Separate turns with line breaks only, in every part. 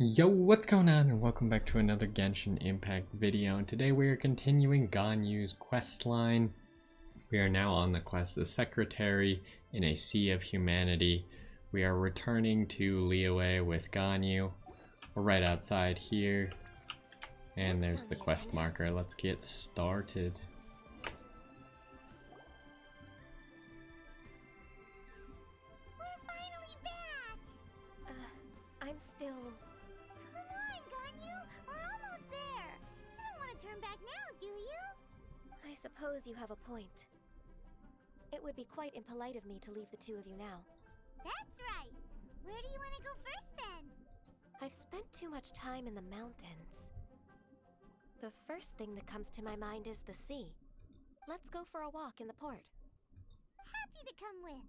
Yo, what's going on, and welcome back to another Genshin Impact video. And today we are continuing Ganyu's quest line. We are now on the quest of Secretary in a Sea of Humanity. We are returning to Liyue with Ganyu. We're right outside here. And there's the quest marker. Let's get started.
We're finally back! I'm still... Come on, Ganyu! We're almost there! You don't want to turn back now, do you? I suppose you have a point. It would be quite impolite of me to leave the two of you now. That's right! Where do you want to go first, then? I've spent too much time in the mountains. The first thing that comes to my mind is the sea. Let's go for a walk in the port. Happy to come with.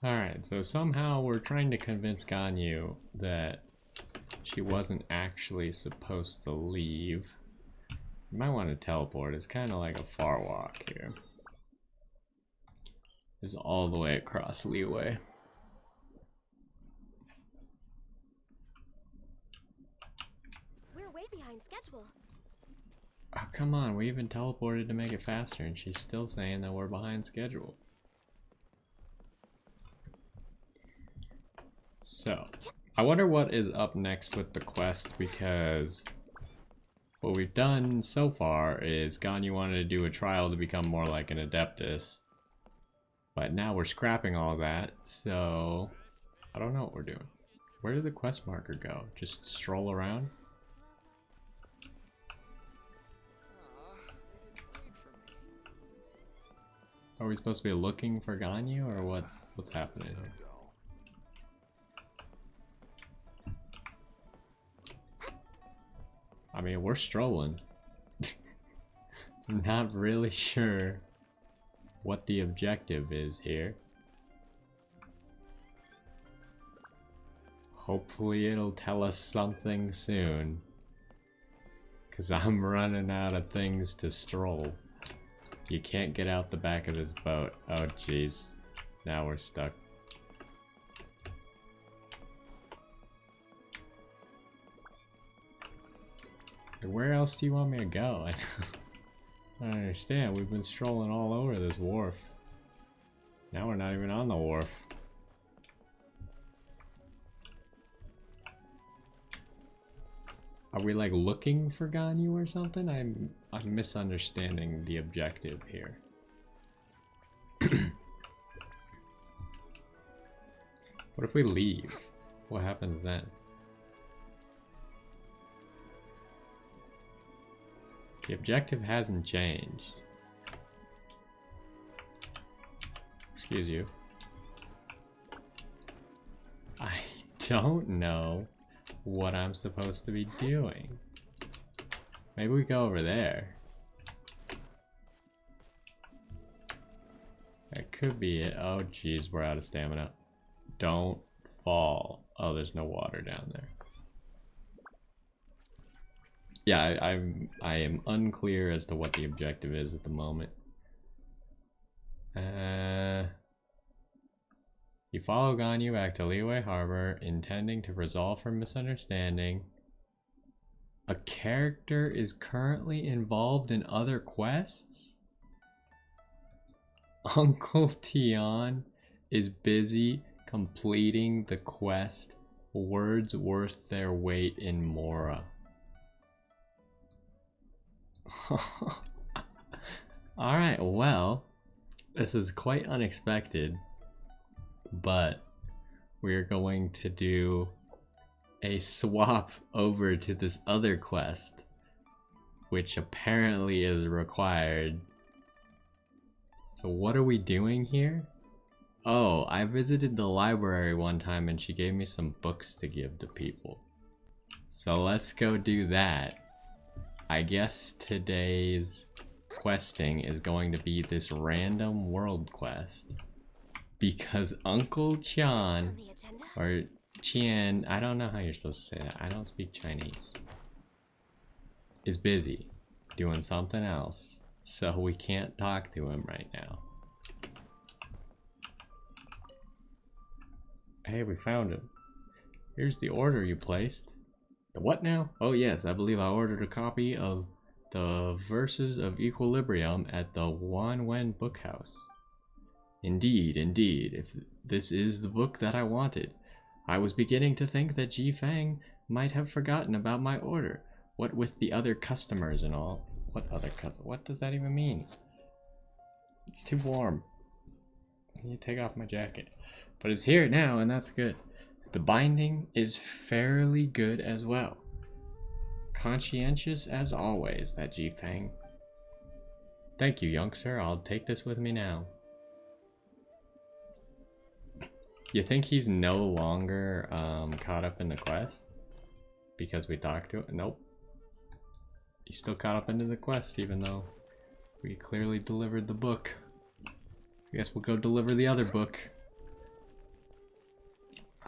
Alright, so somehow we're trying to convince Ganyu that she wasn't actually supposed to leave. You might want to teleport. It's kind of like a far walk here. It's all the way across Liyue.
We're way behind schedule.
Oh, come on. We even teleported to make it faster, and she's still saying that we're behind schedule. So, I wonder what is up next with the quest, because what we've done so far is Ganyu wanted to do a trial to become more like an Adeptus. But now we're scrapping all that, so I don't know what we're doing. Where did the quest marker go? Just stroll around? Are we supposed to be looking for Ganyu, or what's happening here? I mean, we're strolling. I'm not really sure what the objective is here. Hopefully it'll tell us something soon, cause I'm running out of things to stroll. You can't get out the back of this boat. Oh jeez, now we're stuck. Where else do you want me to go? I don't understand. We've been strolling all over this wharf. Now we're not even on the wharf. Are we like looking for Ganyu or something? I'm misunderstanding the objective here. What if we leave? What happens then? The objective hasn't changed. Excuse you. I don't know what I'm supposed to be doing. Maybe we go over there. That could be it. Oh geez, we're out of stamina. Don't fall. Oh, there's no water down there. Yeah, I am unclear as to what the objective is at the moment. You follow Ganyu back to Liyue Harbor, intending to resolve her misunderstanding. A character is currently involved in other quests? Uncle Tian is busy completing the quest Words Worth Their Weight in Mora. Alright, well, this is quite unexpected, but we're going to do a swap over to this other quest, which apparently is required. So what are we doing here? Oh, I visited the library one time and she gave me some books to give to people. So let's go do that. I guess today's questing is going to be this random world quest. Because Uncle Tian, or Qian, I don't know how you're supposed to say that, I don't speak Chinese, is busy doing something else, so we can't talk to him right now. Hey, we found him. Here's the order you placed. The what now? Oh yes, I believe I ordered a copy of the Verses of Equilibrium at the Wanwen Bookhouse. Indeed, indeed, if this is the book that I wanted. I was beginning to think that Ji Fang might have forgotten about my order. What with the other customers and all. What other customers? What does that even mean? It's too warm. I need to take off my jacket. But it's here now, and that's good. The binding is fairly good as well. Conscientious as always, that Ji Fang. Thank you, youngster. I'll take this with me now. You think he's no longer caught up in the quest? Because we talked to him? Nope. He's still caught up into the quest, even though we clearly delivered the book. I guess we'll go deliver the other book.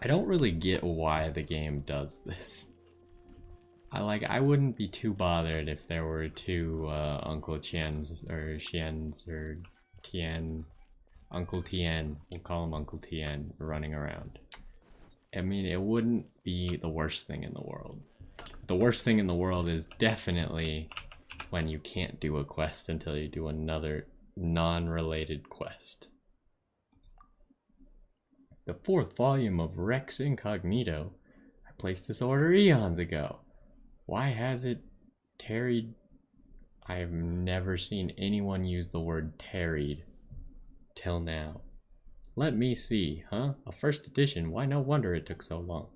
I don't really get why the game does this. I wouldn't be too bothered if there were two Uncle Tien's or Xian's or Tien, Uncle Tien, we'll call him Uncle Tien, running around. I mean, it wouldn't be the worst thing in the world. The worst thing in the world is definitely when you can't do a quest until you do another non-related quest. The 4th volume of Rex Incognito. I placed this order eons ago. Why has it tarried? I have never seen anyone use the word tarried till now. Let me see, huh? A 1st edition, why no wonder it took so long.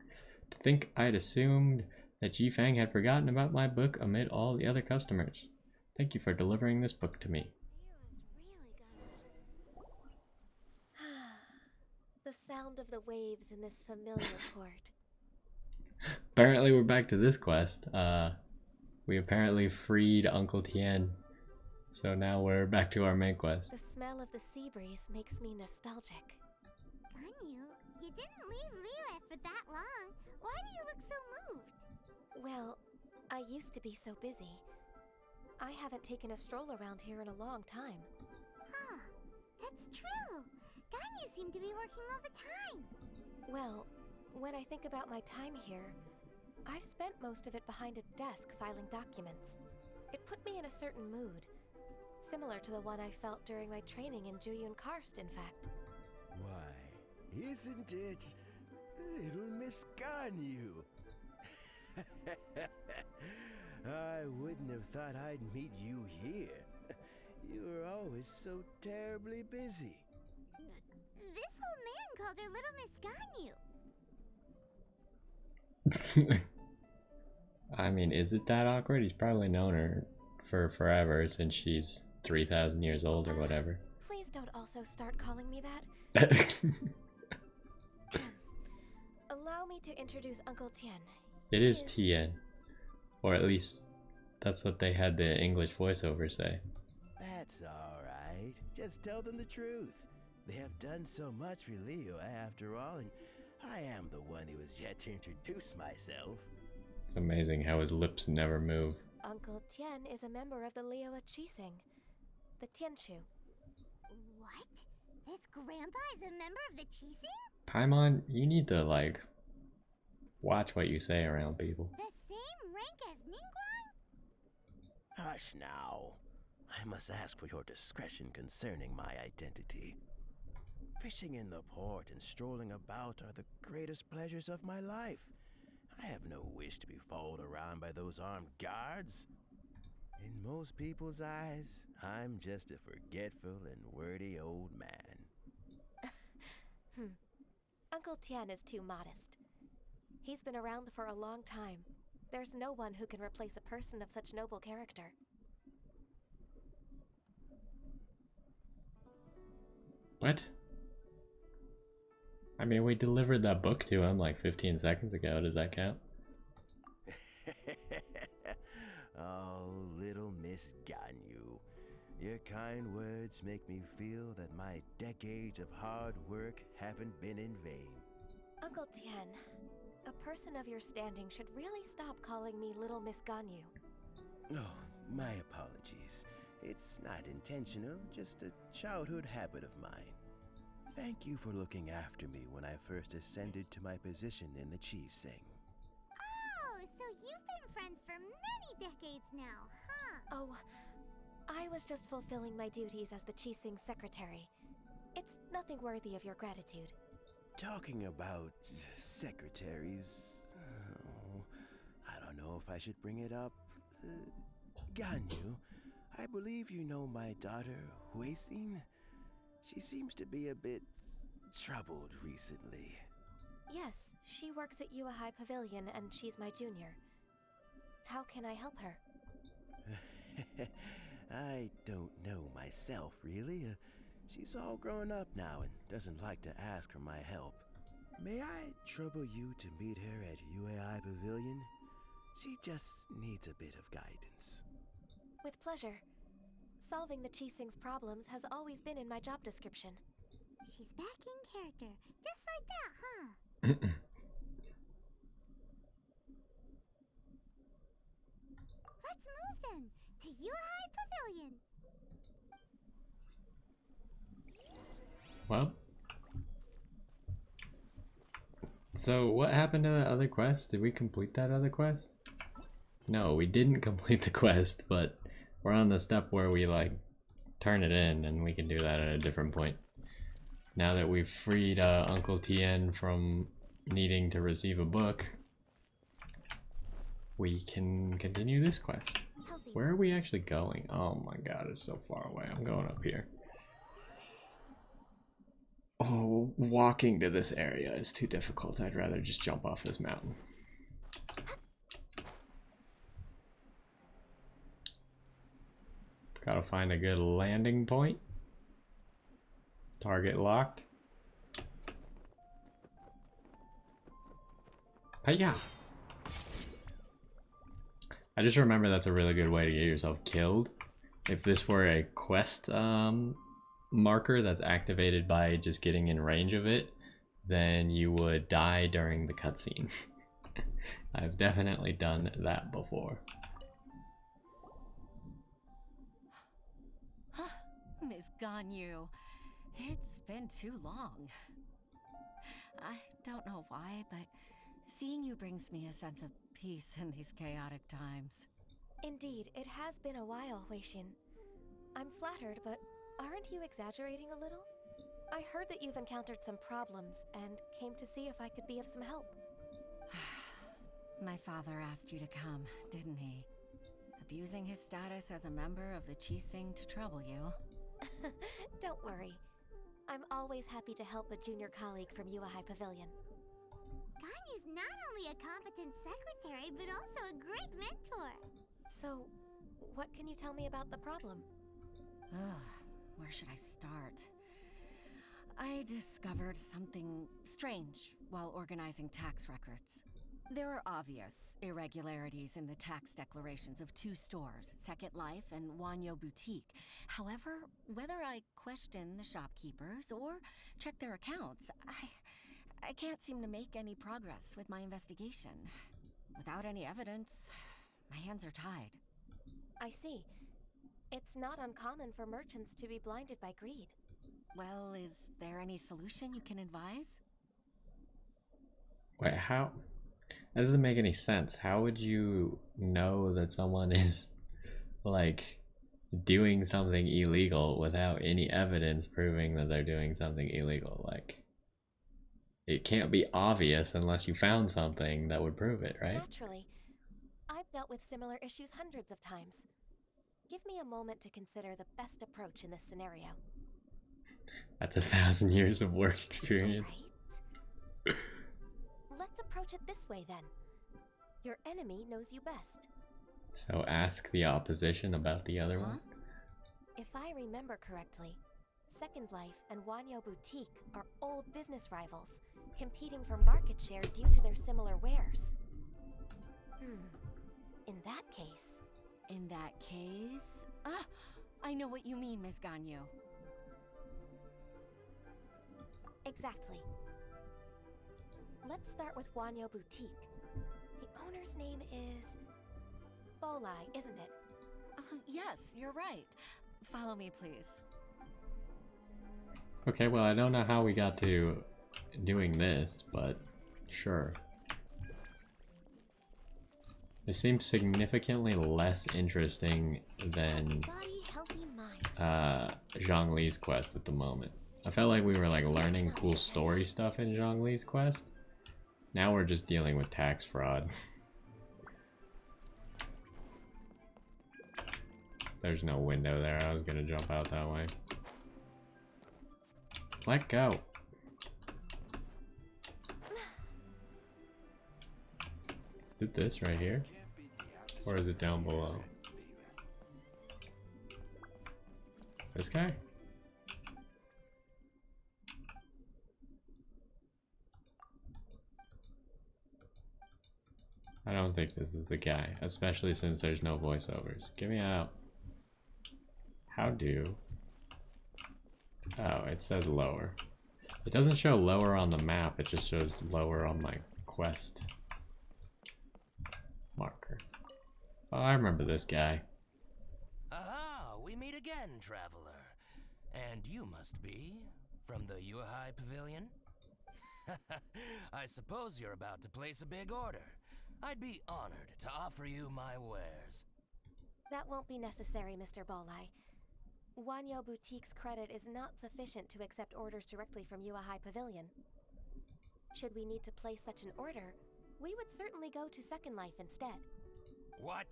To think I'd assumed that Ji Fang had forgotten about my book amid all the other customers. Thank you for delivering this book to me.
The sound of the waves in this familiar port.
Apparently we're back to this quest. We apparently freed Uncle Tien. So now we're back to our main quest.
The smell of the sea breeze makes me nostalgic. Ganyu, you didn't leave Liyue for that long. Why do you look so moved? Well, I used to be so busy. I haven't taken a stroll around here in a long time. Huh, that's true. Ganyu seemed to be working all the time. Well, when I think about my time here, I've spent most of it behind a desk filing documents. It put me in a certain mood, similar to the one I felt during my training in Juyun Karst, in fact.
Why, isn't it little Miss Ganyu? I wouldn't have thought I'd meet you here. You were always so terribly busy.
This old man called her Little Miss Ganyu.
I mean, is it that awkward? He's probably known her for forever, since she's 3,000 years old or whatever.
Please don't also start calling me that. Allow me to introduce Uncle Tien.
It is Tien. Or at least that's what they had the English voiceover say.
That's alright. Just tell them the truth. They have done so much for Liyue after all, and I am the one who has yet to introduce myself.
It's amazing how his lips never move.
Uncle Tien is a member of the Liyue Qixing, the Tianshu. What? This grandpa is a member of the Qixing?
Paimon, you need to, like, watch what you say around people.
The same rank as Ningguang?
Hush now. I must ask for your discretion concerning my identity. Fishing in the port and strolling about are the greatest pleasures of my life. I have no wish to be followed around by those armed guards. In most people's eyes, I'm just a forgetful and wordy old man.
Uncle Tien is too modest. He's been around for a long time. There's no one who can replace a person of such noble character.
What? I mean, we delivered that book to him like 15 seconds ago. Does that count?
Oh, little Miss Ganyu. Your kind words make me feel that my decades of hard work haven't been in vain.
Uncle Tien, a person of your standing should really stop calling me Little Miss Ganyu.
Oh, my apologies. It's not intentional, just a childhood habit of mine. Thank you for looking after me when I first ascended to my position in the cheese sing.
Oh, so you've been friends for many decades now, huh?
Oh, I was just fulfilling my duties as the Qixing secretary. It's nothing worthy of your gratitude.
Talking about secretaries, oh, I don't know if I should bring it up. Ganyu, I believe you know my daughter, Huixin. She seems to be a bit troubled recently.
Yes, she works at Yua High Pavilion and she's my junior. How can I help her?
I don't know myself, really. She's all grown up now and doesn't like to ask for my help. May I trouble you to meet her at UAI Pavilion? She just needs a bit of guidance.
With pleasure. Solving the Qixing's problems has always been in my job description.
She's back in character, just like that, huh? Let's move then, to Yuhai Pavilion.
Well. So, what happened to that other quest? Did we complete that other quest? No, we didn't complete the quest, but we're on the step where we, like, turn it in, and we can do that at a different point. Now that we've freed Uncle Tien from needing to receive a book, we can continue this quest. Where are we actually going? Oh my god, it's so far away. I'm going up here. Oh, walking to this area is too difficult. I'd rather just jump off this mountain. Gotta find a good landing point. Target locked. Hiya! I just remember that's a really good way to get yourself killed. If this were a quest marker that's activated by just getting in range of it, then you would die during the cutscene. I've definitely done that before.
Miss Ganyu, it's been too long. I don't know why, but seeing you brings me a sense of peace in these chaotic times.
Indeed, it has been a while, Huixin. I'm flattered, but aren't you exaggerating a little? I heard that you've encountered some problems and came to see if I could be of some help.
My father asked you to come, didn't he? Abusing his status as a member of the Qixing to trouble you.
Don't worry. I'm always happy to help a junior colleague from Yua High Pavilion.
Ganyu's not only a competent secretary, but also a great mentor.
So, what can you tell me about the problem?
Ugh, where should I start? I discovered something strange while organizing tax records. There are obvious irregularities in the tax declarations of two stores, Second Life and Wanyo Boutique. However, whether I question the shopkeepers or check their accounts, I can't seem to make any progress with my investigation. Without any evidence, my hands are tied.
I see. It's not uncommon for merchants to be blinded by greed.
Well, is there any solution you can advise?
Wait, how? That doesn't make any sense. How would you know that someone is, like, doing something illegal without any evidence proving that they're doing something illegal? Like, it can't be obvious unless you found something that would prove it, right?
Naturally. I've dealt with similar issues hundreds of times. Give me a moment to consider the best approach in this scenario.
That's 1,000 years of work experience.
Right. Let's approach it this way then. Your enemy knows you best.
So ask the opposition about the other one?
If I remember correctly, Second Life and Wanyo Boutique are old business rivals, competing for market share due to their similar wares. In that case...
In that case... I know what you mean, Miss Ganyu.
Exactly. Let's start with Wanyo Boutique. The owner's name is... Bolai, isn't it?
Yes, you're right. Follow me, please.
Okay, well, I don't know how we got to doing this, but sure. It seems significantly less interesting than
Body, healthy mind.
Zhongli's quest at the moment. I felt like we were like learning cool story stuff in Zhongli's quest. Now we're just dealing with tax fraud. There's no window there. I was gonna jump out that way. Let go. Is it this right here? Or is it down below? This guy? I don't think this is the guy, especially since there's no voiceovers. Get me out. How do? Oh, it says lower. It doesn't show lower on the map, it just shows lower on my quest marker. Oh, I remember this guy.
Aha, we meet again, traveler. And you must be from the Yuhai Pavilion? I suppose you're about to place a big order. I'd be honored to offer you my wares.
That won't be necessary, Mr. Bolai. Wanyo Boutique's credit is not sufficient to accept orders directly from Yuahai Pavilion. Should we need to place such an order, we would certainly go to Second Life instead.
What?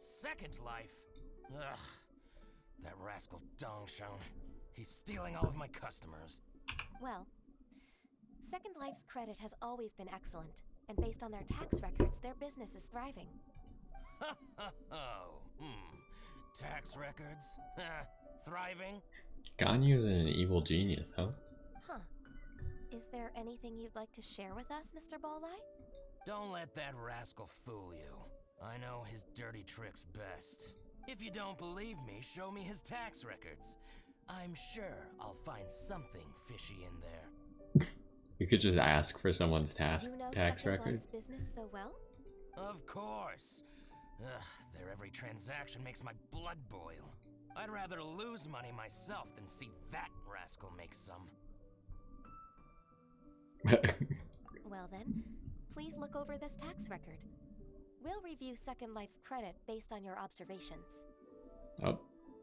Second Life? Ugh. That rascal Dongsheng. He's stealing all of my customers.
Well, Second Life's credit has always been excellent, and based on their tax records, their business is thriving.
Tax records? Thriving?
Ganyu's an evil genius, huh?
Huh. Is there anything you'd like to share with us, Mr. Bolai?
Don't let that rascal fool you. I know his dirty tricks best. If you don't believe me, show me his tax records. I'm sure I'll find something fishy in there.
You could just ask for someone's tax
You know
tax
Second
records.
Life's business so well?
Of course. Ugh, their every transaction makes my blood boil. I'd rather lose money myself than see that rascal make some.
Well then, please look over this tax record. We'll review Second Life's credit based on your observations.
Oh,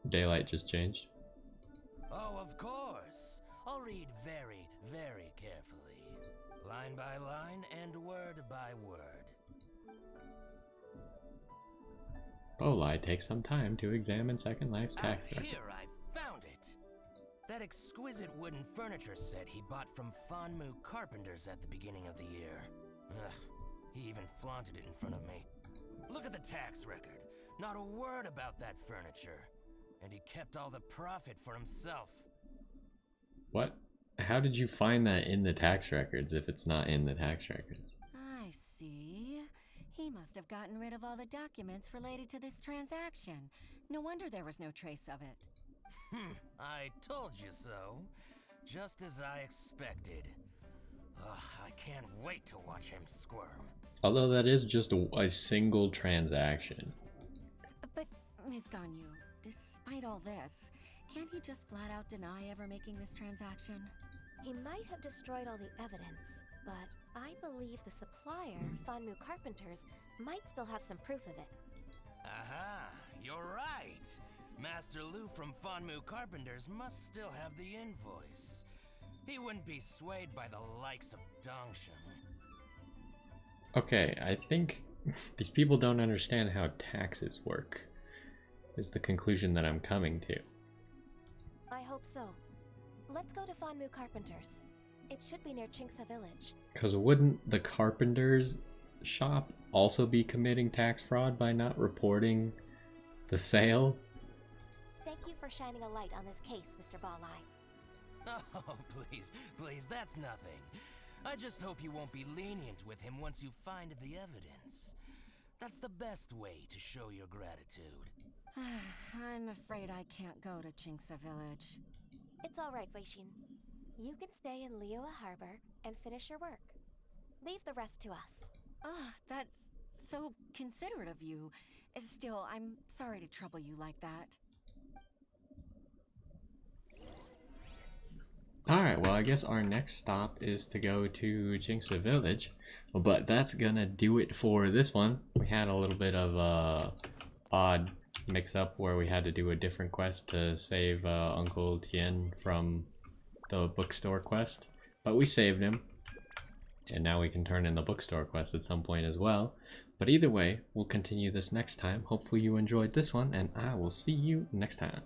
daylight just changed.
Oh, of course. I'll read very, very carefully. Line by line and word by word.
Bolai takes some time to examine Second Life's tax record.
Here, I found it. That exquisite wooden furniture set he bought from Fanmu Carpenters at the beginning of the year. Ugh, he even flaunted it in front of me. Look at the tax record. Not a word about that furniture. And he kept all the profit for himself.
What? How did you find that in the tax records if it's not in the tax records?
I see. He must have gotten rid of all the documents related to this transaction. No wonder there was no trace of it.
I told you so. Just as I expected. Ugh, I can't wait to watch him squirm.
Although that is just a single transaction.
But, Ms. Ganyu, despite all this, can't he just flat out deny ever making this transaction?
He might have destroyed all the evidence, but I believe the supplier, Fanmu Carpenters, might still have some proof of it.
Aha, you're right. Master Lu from Fanmu Carpenters must still have the invoice. He wouldn't be swayed by the likes of Dongsheng.
Okay, I think these people don't understand how taxes work, is the conclusion that I'm coming to.
I hope so. Let's go to Fanmu Carpenters. It should be near Chingsa Village.
Because wouldn't the carpenter's shop also be committing tax fraud by not reporting the sale?
Thank you for shining a light on this case, Mr. Bolai.
Oh, please, that's nothing. I just hope you won't be lenient with him once you find the evidence. That's the best way to show your gratitude.
I'm afraid I can't go to Chingsa Village.
It's all right, Weishin. You can stay in Liyue Harbor and finish your work. Leave the rest to us.
Oh, that's so considerate of you. Still, I'm sorry to trouble you like that.
Alright, well I guess our next stop is to go to Jinxa Village. But that's gonna do it for this one. We had a little bit of a odd mix-up where we had to do a different quest to save Uncle Tien from the bookstore quest. But we saved him. And now we can turn in the bookstore quest at some point as well. But either way, we'll continue this next time. Hopefully you enjoyed this one, and I will see you next time.